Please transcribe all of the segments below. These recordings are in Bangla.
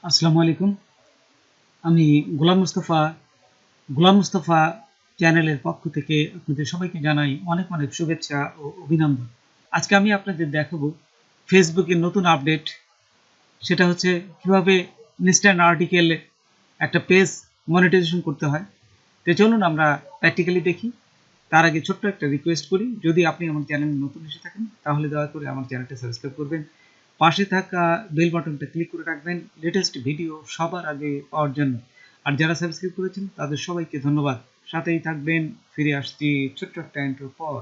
আসসালামু আলাইকুম। আমি গোলাম মুস্তফা চ্যানেলের পক্ষ থেকে আপনাদের সবাইকে জানাই অনেক অনেক শুভেচ্ছা ও অভিনন্দন। আজকে আমি আপনাদের দেখাবো ফেসবুকের নতুন আপডেট। সেটা হচ্ছে কিভাবে ইনস্ট্যান্ট আর্টিকেল একটা পেজ মনিটাইজেশন করতে হয়। তো চলুন আমরা প্র্যাকটিক্যালি দেখি। তার আগে ছোট্ট একটা রিকোয়েস্ট করি, যদি আপনি আমার চ্যানেলে নতুন এসে থাকেন তাহলে দয়া করে আমার চ্যানেলটা সাবস্ক্রাইব করবেন, পাশে থাকা বেল বাটনটা ক্লিক করে রাখবেন লেটেস্ট ভিডিও সবার আগে পাওয়ার জন্য। আর যারা সাবস্ক্রাইব করেছেন তাদের সবাইকে ধন্যবাদ। সাথেই থাকবেন। ফিরে আসছি ছোট্ট একটা ইন্ট্রোর পর।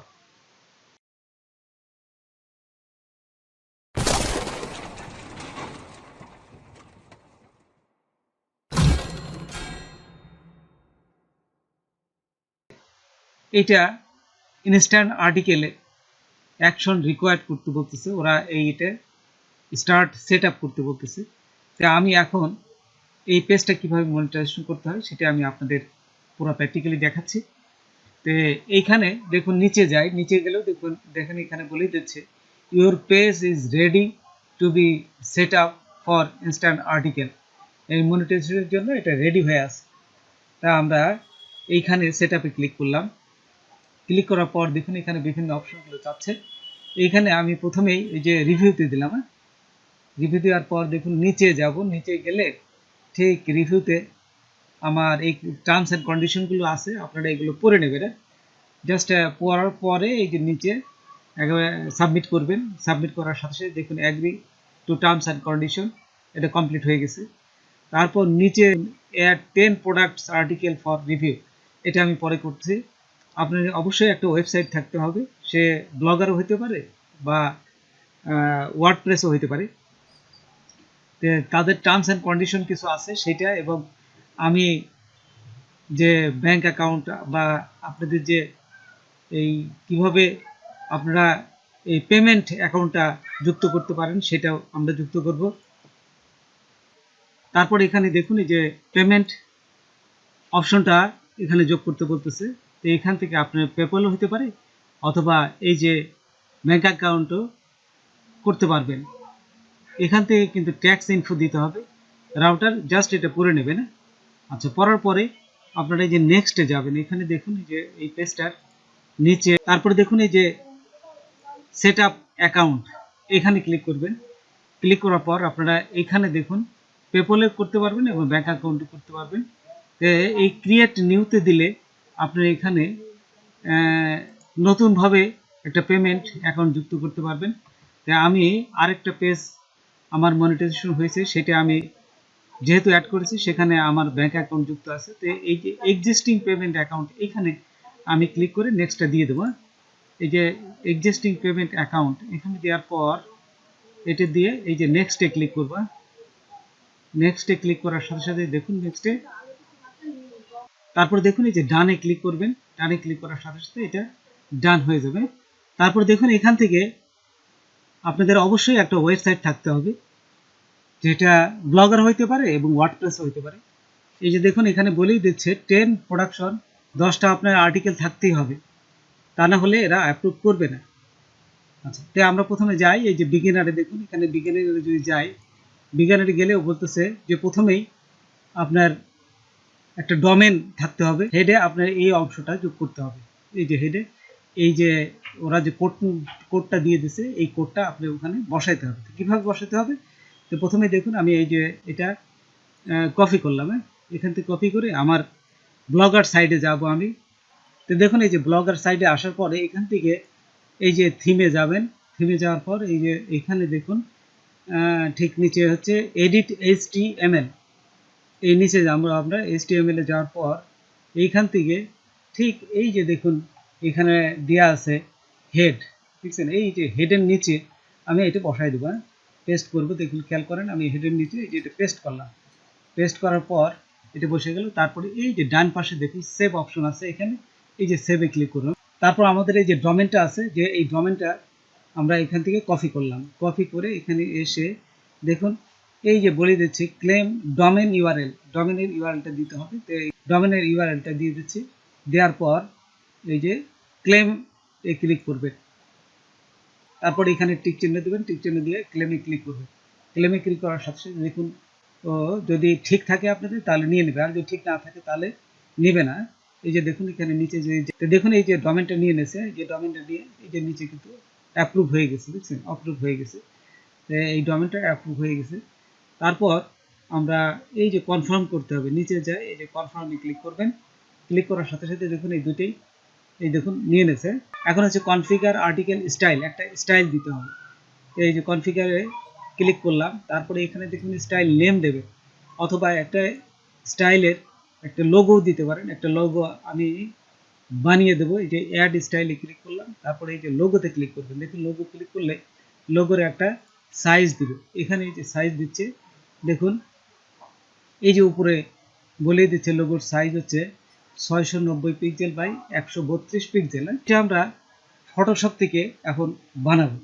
এইটা ইনস্ট্যান্ট আর্টিকেলে অ্যাকশন রিকোয়ার্ড করতে বলতেছে, ওরা এইটা স্টার্ট সেট আপ করতে বলতেছে। তো আমি এখন এই পেজটা কিভাবে মনিটাইজেশন করতে হয় সেটা আমি আপনাদের পুরো প্র্যাকটিক্যালি দেখাচ্ছি। তো এইখানে দেখুন, নিচে যাই, নিচে গেলেও দেখেন এখানে বলেই দিচ্ছে your page is ready to be set up for instant article. এই মনিটাইজেশনের জন্য এটা রেডি হয়ে আছে। তা আমরা এইখানে সেট আপে ক্লিক করলাম। ক্লিক করার পর দেখুন এখানে বিভিন্ন অপশনগুলো চাচ্ছে। এইখানে আমি প্রথমেই এই যে রিভিউতে দিলাম। রিভিউ দেওয়ার পর দেখুন নিচে যাব, নিচে গেলে ঠিক রিভিউতে আমার এই টার্মস অ্যান্ড কন্ডিশনগুলো আছে, আপনারা এগুলো পড়ে নেবেন। জাস্ট পড়ার পরে এই যে নিচে একেবারে সাবমিট করবেন। সাবমিট করার সাথে সাথে দেখুন agree to terms and condition, এটা কমপ্লিট হয়ে গেছে। তারপর নিচে add 10 products article for review, এটা আমি পরে করছি। আপনার অবশ্যই একটা ওয়েবসাইট থাকতে হবে, সে ব্লগারও হতে পারে বা ওয়ার্ডপ্রেসও হতে পারে। তাদের টার্মস অ্যান্ড কন্ডিশন কিছু আছে সেটা, এবং আমি যে ব্যাংক অ্যাকাউন্ট বা আপনাদের যে এই কিভাবে আপনারা এই পেমেন্ট অ্যাকাউন্টটা যুক্ত করতে পারেন সেটাও আমরা যুক্ত করব। তারপর এখানে দেখুন এই যে পেমেন্ট অপশনটা এখানে যোগ করতে বলতেছে। তো এখান থেকে আপনার পেপ্যালও হতে পারে অথবা এই যে ব্যাংক অ্যাকাউন্টও করতে পারবেন। এখান থেকে কিন্তু ট্যাক্স ইনফো দিতে হবে। রাউটার জাস্ট এটা পড়ে নেবেন। আচ্ছা, পড়ার পরে আপনারা এই যে নেক্সটে যাবেন। এখানে দেখুন যে এই পেজটার নিচে তারপরে দেখুন এই যে সেট আপ অ্যাকাউন্ট, এখানে ক্লিক করবেন। ক্লিক করার পর আপনারা এখানে দেখুন পেপলে করতে পারবেন এবং ব্যাংক অ্যাকাউন্টে করতে পারবেন। এই ক্রিয়েট নিউতে দিলে আপনারা এখানে নতুনভাবে একটা পেমেন্ট অ্যাকাউন্ট যুক্ত করতে পারবেন। তাই আমি আরেকটা পেজ আমার মনিটাইজেশন হয়েছে, সেটা আমি যেহেতু অ্যাড করেছি সেখানে আমার ব্যাংক অ্যাকাউন্ট যুক্ত আছে। তো এই যে এক্সিস্টিং পেমেন্ট অ্যাকাউন্ট, এখানে আমি ক্লিক করে নেক্সটটা দিয়ে দেবো। এই যে এক্সিস্টিং পেমেন্ট অ্যাকাউন্ট এখানে দেওয়ার পর এটা দিয়ে এই যে নেক্সটে ক্লিক করব। নেক্সটে ক্লিক করার সাথে সাথে দেখুন নেক্সটে, তারপর দেখুন এই যে ডানে ক্লিক করবেন। ডানে ক্লিক করার সাথে সাথে এটা ডান হয়ে যাবে। তারপর দেখুন এখান থেকে আপনাদের অবশ্যই একটা ওয়েবসাইট থাকতে হবে, যেটা ব্লগার হইতে পারে এবং ওয়ার্ডপ্রেস হইতে পারে। এই যে দেখুন এখানে বলেই দিচ্ছে 10 প্রোডাকশন, 10টা আপনার আর্টিকেল থাকতেই হবে, তা না হলে এরা অ্যাপ্রুভ করবে না। আচ্ছা, তো আমরা প্রথমে যাই এই যে বিগিনারে। দেখুন এখানে বিগিনারে যদি যাই, বিগিনারে গেলেও বলতেছে যে প্রথমেই আপনার একটা ডোমেন থাকতে হবে। হেডে আপনার এই অংশটা যোগ করতে হবে। এই যে হেডে এই যে ওরা যে কোডটা দিয়ে দিছে, এই কোডটা আপনি ওখানে বসাইতে হবে। কিভাবে বসাতে হবে? তো প্রথমে দেখুন আমি এই যে এটা কপি করলাম। এখান থেকে কপি করে আমার ব্লগার সাইডে যাব আমি। তো দেখুন এই যে ব্লগার সাইডে আসার পরে এখান থেকে এই যে থিমে যাবেন। থিমে যাওয়ার পর এই যে এখানে দেখুন ঠিক নিচে হচ্ছে এডিট HTML, এই নিচে আমরা HTML এ যাওয়ার পর এইখান থেকে ঠিক এই যে দেখুন এখানে দেওয়া আছে হেড, ঠিক আছে? এই যে হেডের নিচে আমি এটা বসাই দেবো, পেস্ট করবো। দেখুন খেয়াল করেন আমি হেডের নিচে এই যে এটা পেস্ট করলাম। পেস্ট করার পর এটা বসে গেল। তারপরে এই যে ডান পাশে দেখুন সেভ অপশন আছে, এখানে এই যে সেভে ক্লিক করুন। তারপর আমাদের এই যে ডোমেনটা আছে, যে এই ডোমেনটা আমরা এখান থেকে কপি করলাম। কপি করে এখানে এসে দেখুন এই যে বলে দিচ্ছি ক্লেম ডোমেন ইউআরএল, ডোমেনের ইউআরএলটা দিতে হবে। তো এই ডোমেনের ইউআরএলটা দিয়ে দিচ্ছি। দেওয়ার পর এই যে ক্লেম এ ক্লিক করবেন। তারপর এখানে টিক চিহ্ন দেবেন, টিক চিহ্ন দিয়ে ক্লেমে ক্লিক করবেন। ক্লেমে ক্লিক করার সাথে সাথে দেখুন ও যদি ঠিক থাকে আপনাদের তাহলে নিয়ে নেবে, আর যদি ঠিক না থাকে তাহলে নেবে না। এই যে দেখুন এখানে নিচে যে দেখুন এই যে ডোমেনটা নিয়ে নিয়েছে, এই যে ডোমেনটা নিয়ে এই যে নিচে কিন্তু অ্যাপ্রুভ হয়ে গেছে, বুঝছেন, অ্যাপ্রুভ হয়ে গেছে। এই ডোমেনটা অ্যাপ্রুভ হয়ে গেছে। তারপর আমরা এই যে কনফার্ম করতে হবে, নিচে যায় এই যে কনফার্মে ক্লিক করবেন। ক্লিক করার সাথে সাথে দেখুন এই দুটেই এই দেখুন নিয়ে নিয়েছে। এখন হচ্ছে কনফিগার আর্টিকেল স্টাইল, একটা স্টাইল দিতে হবে। এই যে কনফিগারে ক্লিক করলাম, তারপরে এখানে দেখুন স্টাইল নেম দেবে, অথবা একটা স্টাইলের একটা লোগো দিতে পারেন। একটা লোগো আমি বানিয়ে দেবো। এই যে অ্যাড স্টাইলে ক্লিক করলাম, তারপরে এই যে লোগোতে ক্লিক করবেন। দেখুন লোগো ক্লিক করলে লোগোর একটা সাইজ দিবে। এখানে এই যে সাইজ দিচ্ছে দেখুন, এই যে উপরে বলে দিচ্ছে লোগোর সাইজ হচ্ছে 690 পিক্সেল বাই 132 পিক্সেল। এটা আমরা ফটোশপ থেকে এখন বানাবো।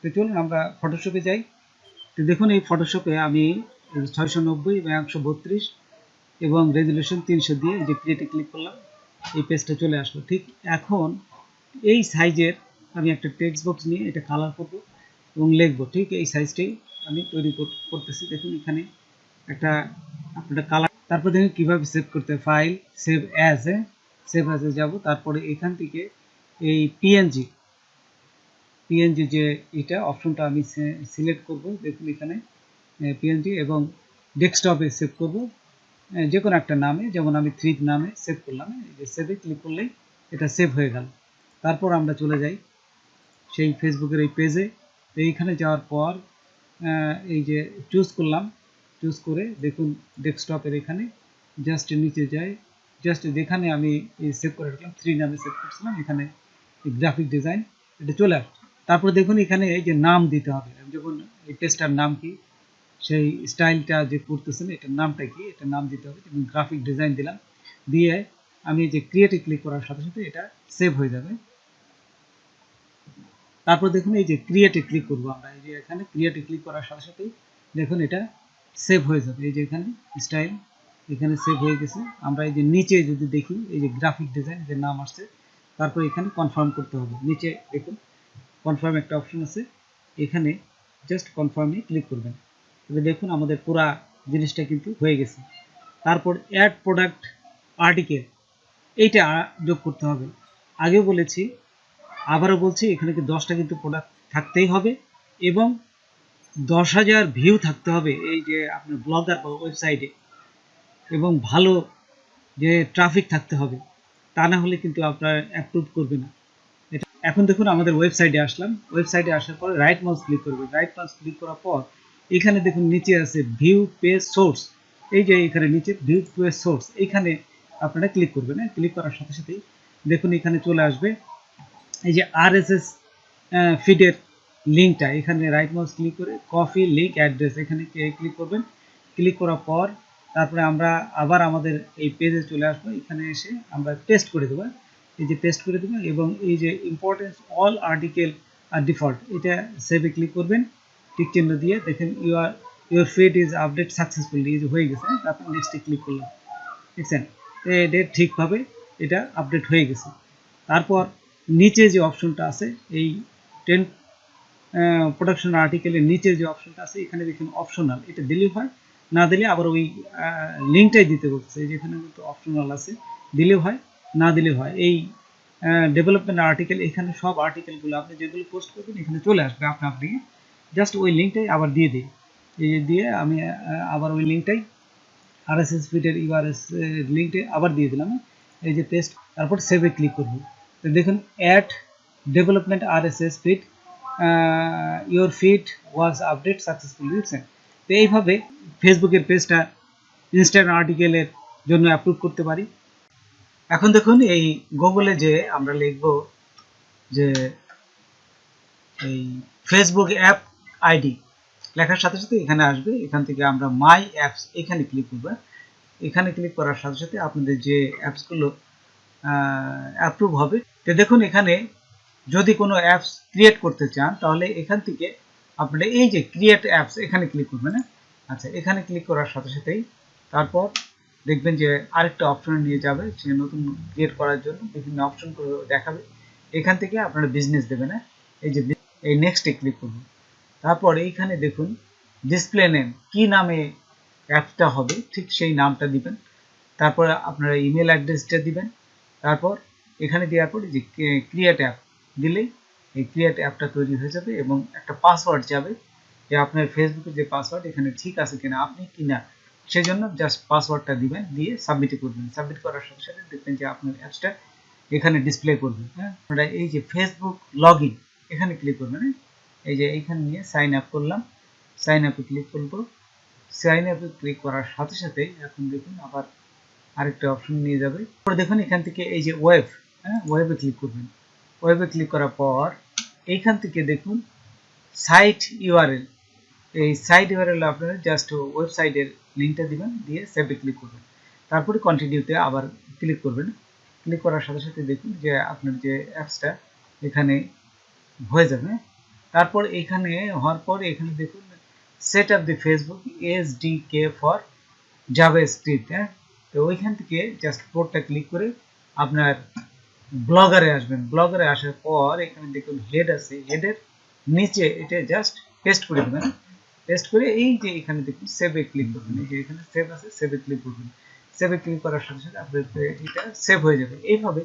তো চলুন আমরা ফটোশপে যাই। তো দেখুন এই ফটোশপে আমি 690 এবং 132 এবং রেজুলেশন 300 দিয়ে এই যে ক্রিয়েটে ক্লিক করলাম, এই পেজটা চলে আসলো। ঠিক এখন এই সাইজের আমি একটা টেক্সট বক্স নিয়ে এটা কালার করব এবং লিখবো। ঠিক এই সাইজটাই আমি তৈরি করতেছি। দেখুন এখানে একটা আপনারা কালার, তারপর দেখুন কীভাবে সেভ করতে হয়। ফাইল সেভ অ্যাজে, সেভ অ্যাজে যাব, তারপরে এখান থেকে এই পিএনজি যে এটা অপশনটা আমি সিলেক্ট করব। দেখুন এখানে পিএনজি এবং ডেস্কটপে সেভ করব যে কোনো একটা নামে, যেমন আমি 3 নামে সেভ করলাম। এই যে সেভে ক্লিক করলেই এটা সেভ হয়ে গেল। তারপর আমরা চলে যাই সেই ফেসবুকের এই পেজে। তো এইখানে যাওয়ার পর এই যে চুজ করলাম, চুজ করে দেখুন ডেস্কটপের এখানে জাস্ট নিচে যাই, জাস্ট যেখানে আমি সেভ করে রাখলাম 3 নামে সেভ করছিলাম, এখানে গ্রাফিক ডিজাইন এটা চলে আসছে। তারপর দেখুন এখানে এই যে নাম দিতে হবে, যখন এই পেজটার নাম কি, সেই স্টাইলটা যে করতেছেন এটার নামটা কি, এটার নাম দিতে হবে। যেমন গ্রাফিক ডিজাইন দিলাম, দিয়ে আমি যে ক্রিয়েটে ক্লিক করার সাথে সাথে এটা সেভ হয়ে যাবে। তারপর দেখুন এই যে ক্রিয়েটে ক্লিক করবো আমরা, এই যে এখানে ক্রিয়েটে ক্লিক করার সাথে সাথেই দেখুন এটা সেভ হয়ে যাবে। এই যে এখানে স্টাইল এখানে সেভ হয়ে গেছে। আমরা এই যে নিচে যদি দেখি এই যে গ্রাফিক ডিজাইন যে নাম আসছে, তারপর এখানে কনফার্ম করতে হবে। নিচে দেখুন কনফার্ম একটা অপশন আছে, এখানে জাস্ট কনফার্মে ক্লিক করবেন। তবে দেখুন আমাদের পুরা জিনিসটা কিন্তু হয়ে গেছে। তারপর অ্যাড প্রোডাক্ট আর্টিকেল এইটা যোগ করতে হবে। আগেও বলেছি, আবারও বলছি, এখানে কি 10টা কিন্তু প্রোডাক্ট থাকতেই হবে এবং 10,000 ভিউ থাকতে হবে এই যে আপনার ব্লগার বা ওয়েবসাইটে, এবং ভালো যে ট্রাফিক থাকতে হবে, তা না হলে কিন্তু আপনার অ্যাপ্রুভ করবে না। এটা এখন দেখুন আমাদের ওয়েবসাইটে আসলাম। ওয়েবসাইটে আসার পর রাইট মাউস ক্লিক করবে। রাইট মাউস ক্লিক করার পর এখানে দেখুন নিচে আছে ভিউ পেজ সোর্স। এই যে এখানে নিচে ভিউ পেজ সোর্স, এইখানে আপনারা ক্লিক করবেন। ক্লিক করার সাথে সাথেই দেখুন এখানে চলে আসবে এই যে আরএসএস ফিডের লিঙ্কটা। এখানে রাইট মাউস ক্লিক করে কপি লিঙ্ক অ্যাড্রেস এখানে ক্লিক করবেন। ক্লিক করার পর তারপরে আমরা আবার আমাদের এই পেজে চলে আসবো। এখানে এসে আমরা পেস্ট করে দেবো, এই যে পেস্ট করে দেবো, এবং এই যে ইম্পর্টেন্স অল আর্টিকেল আর ডিফল্ট, এটা সেভে ক্লিক করবেন টিক চিহ্ন দিয়ে। দেখেন your feed is update successfully, এই যে হয়ে গেছে। তারপর নেক্সটে ক্লিক করলাম, দেখছেন এটা ঠিকভাবে এটা আপডেট হয়ে গেছে। তারপর নিচে যে অপশনটা আছে এই 10 প্রোডাকশন আর্টিকেলের নিচে যে অপশনটা আছে, এখানে দেখুন অপশনাল, এটা দিলেই হয়, না দিলে আবার ওই লিঙ্কটাই দিতে বলছে। যেখানে কিন্তু অপশনাল আছে, দিলেও হয় না দিলেও হয়। এই ডেভেলপমেন্ট আর্টিকেল, এখানে সব আর্টিকেলগুলো আপনি যেগুলো পোস্ট করবেন এখানে চলে আসবে আপনি জাস্ট ওই লিঙ্কটাই আবার দিয়ে দিই। এই যে দিয়ে আমি আবার ওই লিঙ্কটাই আরএসএস ফিডের ইউআরএস লিঙ্কটা আবার দিয়ে দিলাম, এই যে পেস্ট। তারপর সেভে ক্লিক করব। তো দেখুন add development RSS feed, your feed was update successfully, বুঝছেন। তো এইভাবে ফেসবুকের পেজটা ইনস্ট্যান্ট আর্টিকেলের জন্য অ্যাপ্রুভ করতে পারি। এখন দেখুন এই গুগলে যে আমরা লিখব যে এই ফেসবুক অ্যাপ আইডি, লেখার সাথে সাথে এখানে আসবে। এখান থেকে আমরা মাই অ্যাপস এখানে ক্লিক করব। এখানে ক্লিক করার সাথে সাথে আপনাদের যে অ্যাপসগুলো অ্যাপ্রুভ হবে। তো দেখুন এখানে যদি কোনো অ্যাপস ক্রিয়েট করতে চান তাহলে এখান থেকে আপনারা এই যে ক্রিয়েট অ্যাপস এখানে ক্লিক করবেন। আচ্ছা, এখানে ক্লিক করার সাথে সাথেই তারপর দেখবেন যে আরেকটা অপশন নিয়ে যাবে, সে নতুন ক্রিয়েট করার জন্য বিভিন্ন অপশনগুলো দেখাবে। এখান থেকে আপনারা বিজনেস দেবেন। এই যে এই নেক্সটে ক্লিক করুন। তারপর এইখানে দেখুন ডিসপ্লে নেম কি নামে অ্যাপটা হবে ঠিক সেই নামটা দিবেন, তারপর আপনারা ইমেল অ্যাড্রেসটা দিবেন, তারপর এখানে দেওয়ার পর যে ক্রিয়েট অ্যাপ দিলেই এই ক্রিয়েট অ্যাপটা তৈরি হয়ে যাবে এবং একটা পাসওয়ার্ড যাবে যে আপনার ফেসবুকের যে পাসওয়ার্ড এখানে ঠিক আছে কিনা, আপনি কিনা, সেই জন্য জাস্ট পাসওয়ার্ডটা দিবেন, দিয়ে সাবমিট করবেন। সাবমিট করার সাথে সাথে দেখবেন যে আপনার অ্যাপসটা এখানে ডিসপ্লে করবে। হ্যাঁ, আপনারা এই যে ফেসবুক লগ ইন এখানে ক্লিক করবেন, এই যে এইখানে নিয়ে সাইন আপ করলাম, সাইন আপে ক্লিক করবো। সাইন আপে ক্লিক করার সাথে সাথে এখন দেখুন আবার আরেকটা অপশন নিয়ে যাবে। তারপর দেখুন এখান থেকে এই যে ওয়েব, হ্যাঁ, ওয়েবে ক্লিক করবেন। ওয়েবে ক্লিক করার পর এইখান থেকে দেখুন সাইট ইউআরএল, এই সাইট ইউআরএল আপনারা জাস্ট ওয়েবসাইটের লিঙ্কটা দিবেন, দিয়ে সেভে ক্লিক করবেন। তারপরে কন্টিনিউতে আবার ক্লিক করবেন। ক্লিক করার সাথে সাথে দেখুন যে আপনার যে অ্যাপসটা এখানে হয়ে যাবে। তারপর এখানে হওয়ার পর এখানে দেখুন set up the Facebook SDK for JavaScript. হ্যাঁ, তো ওইখান থেকে জাস্ট কোডটা ক্লিক করে আপনার ব্লগারে আসবেন। ব্লগারে আসার পর এখানে দেখুন হেড আছে, হেডের নিচে এটা জাস্ট পেস্ট করে দেবেন। পেস্ট করে এই যে এখানে দেখুন সেভে ক্লিক করবেন, এই যে এখানে সেভ আছে, সেভে ক্লিক করবেন। সেভে ক্লিক করার সাথে সাথে আপনার এটা সেভ হয়ে যাবে। এইভাবে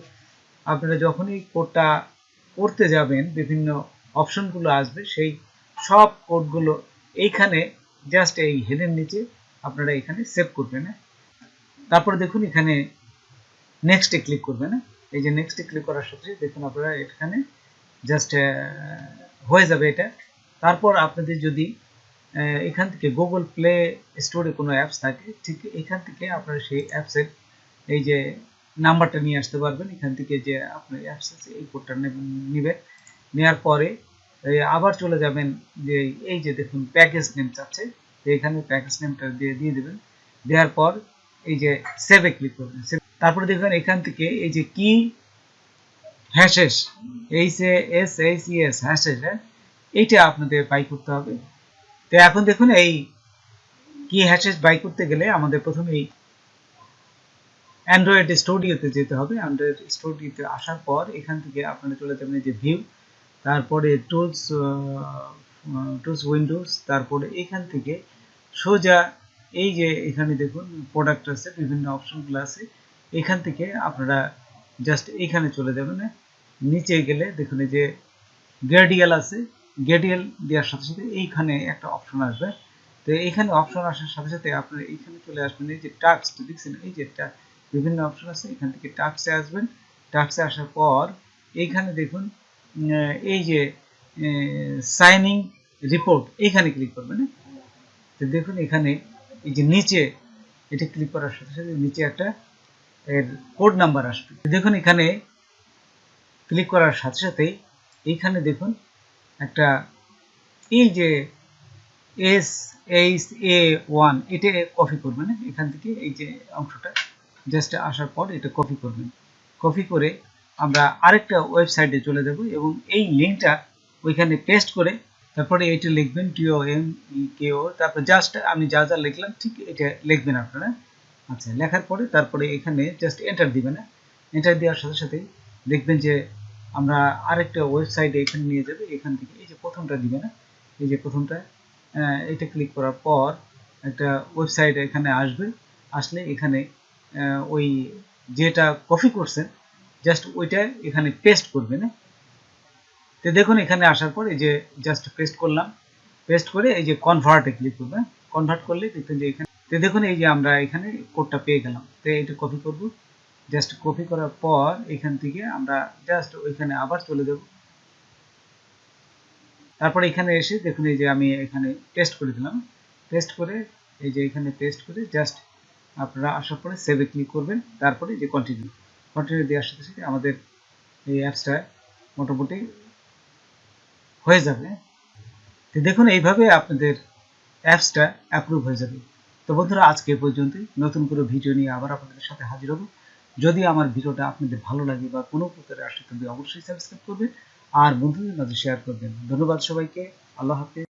আপনারা যখনই কোডটা করতে যাবেন বিভিন্ন অপশনগুলো আসবে, সেই সব কোডগুলো এইখানে জাস্ট এই হেডের নিচে আপনারা এখানে সেভ করবেন। তারপর দেখুন এখানে নেক্সটে ক্লিক করবেন। এই যে নেক্সটে ক্লিক করার সাথে দেখুন আপনারা এখানে জাস্ট হয়ে যাবে এটা। তারপর আপনাদের যদি এখান থেকে গুগল প্লে স্টোরে কোনো অ্যাপস থাকে, ঠিক এখান থেকে আপনারা সেই অ্যাপসের এই যে নাম্বারটা নিয়ে আসতে পারবেন। এখান থেকে যে আপনার অ্যাপস আছে এই কোডটা নেবেন, নেওয়ার পরে আবার চলে যাবেন যে এই যে দেখুন প্যাকেজ নেম চাচ্ছে, তো এখানে প্যাকেজ নেমটা দিয়ে দেবেন। দেওয়ার পর এই যে সেভে ক্লিক করবেন। তারপরে দেখবেন এখান থেকে এই যে কি হ্যাশেস HASHES হ্যাশেস, এইটা আপনাদের বাই করতে হবে। তো এখন দেখুন এই কি হ্যাশেস বাই করতে গেলে আমাদের প্রথমে এই অ্যান্ড্রয়েড স্টুডিওতে যেতে হবে। অ্যান্ড্রয়েড স্টুডিওতে আসার পর এখান থেকে আপনারা চলে যাবেন এই যে ভিউ, তারপরে টুলস উইন্ডোজ, তারপরে এখান থেকে সোজা এই যে এখানে দেখুন প্রোডাক্ট আছে, বিভিন্ন অপশনগুলো আছে, এখান থেকে আপনারা জাস্ট এখানে চলে যাবেন। নিচে গেলে দেখুন এই যে গ্রেডিয়াল আছে, গ্রেডিয়াল দেওয়ার সাথে সাথে এইখানে একটা অপশন আসবে। তো এইখানে অপশন আসার সাথে সাথে আপনারা এইখানে চলে আসবেন, এই যে টাস্ক দেখছেন, এই যে বিভিন্ন অপশন আছে, এখান থেকে টাস্কে আসবেন। টাস্কে আসার পর এইখানে দেখুন এই যে সাইনিং রিপোর্ট এইখানে ক্লিক করবেন। তো দেখুন এখানে এই যে নিচে এটা ক্লিক করার সাথে সাথে নিচে একটা এর কোড নাম্বার আসবে। দেখুন এখানে ক্লিক করার সাথে সাথে এইখানে দেখুন একটা এই যে SHA1 এটা কপি করবেন। এখান থেকে এই যে অংশটা জাস্ট আসার পর এটা কপি করবেন। কপি করে আমরা আরেকটা ওয়েবসাইটে চলে যাব এবং এই লিঙ্কটা ওইখানে পেস্ট করে তারপরে এটা লিখবেন TOMEKO, তারপর জাস্ট আমি যা যা লিখলাম ঠিক এটা লিখবেন আপনারা। আচ্ছা, লেখার পরে তারপরে এখানে জাস্ট এন্টার দিবেন। এন্টার দেওয়ার সাথে সাথে দেখবেন যে আমরা আরেকটা ওয়েবসাইটে এখানে নিয়ে যাবে। এখান থেকে এই যে প্রথমটা দিবেন, এই যে প্রথমটা এটা ক্লিক করার পর একটা ওয়েবসাইট এখানে আসবে। আসলে এখানে ওই যেটা কপি করছেন জাস্ট ওইটা এখানে পেস্ট করবেন। তো দেখুন এখানে আসার পর এই যে জাস্ট পেস্ট করলাম, পেস্ট করে এই যে কনভার্টে ক্লিক করবেন। কনভার্ট করলে দেখবেন যে এখানে, তো দেখুন এই যে আমরা এখানে কোডটা পেয়ে গেলাম। তো এটা কপি করব, জাস্ট কপি করার পর এখান থেকে আমরা জাস্ট ওইখানে আবার চলে যাব। তারপরে এখানে এসে দেখুন এই যে আমি এখানে পেস্ট করে দিলাম। পেস্ট করে এই যে এখানে পেস্ট করে জাস্ট আপনারা আসার পরে সেভে ক্লিক করবেন। তারপরে যে কন্টিনিউ দেওয়ার সাথে সাথে আমাদের এই অ্যাপসটা মোটামুটি হয়ে যাবে। তো দেখুন এইভাবে আপনাদের অ্যাপসটা অ্যাপ্রুভ হয়ে যাবে। তো বন্ধুরা আজকে পর্যন্ত, নতুন করে ভিডিও নিয়ে আবার আপনাদের সাথে হাজির হব। যদি আমার ভিডিওটা আপনাদের ভালো লাগে বা কোনো প্রকারে আসে তবে অবশ্যই সাবস্ক্রাইব করবেন আর বন্ধুদের মাঝে শেয়ার করবেন। ধন্যবাদ সবাইকে। আল্লাহ হাফেজ।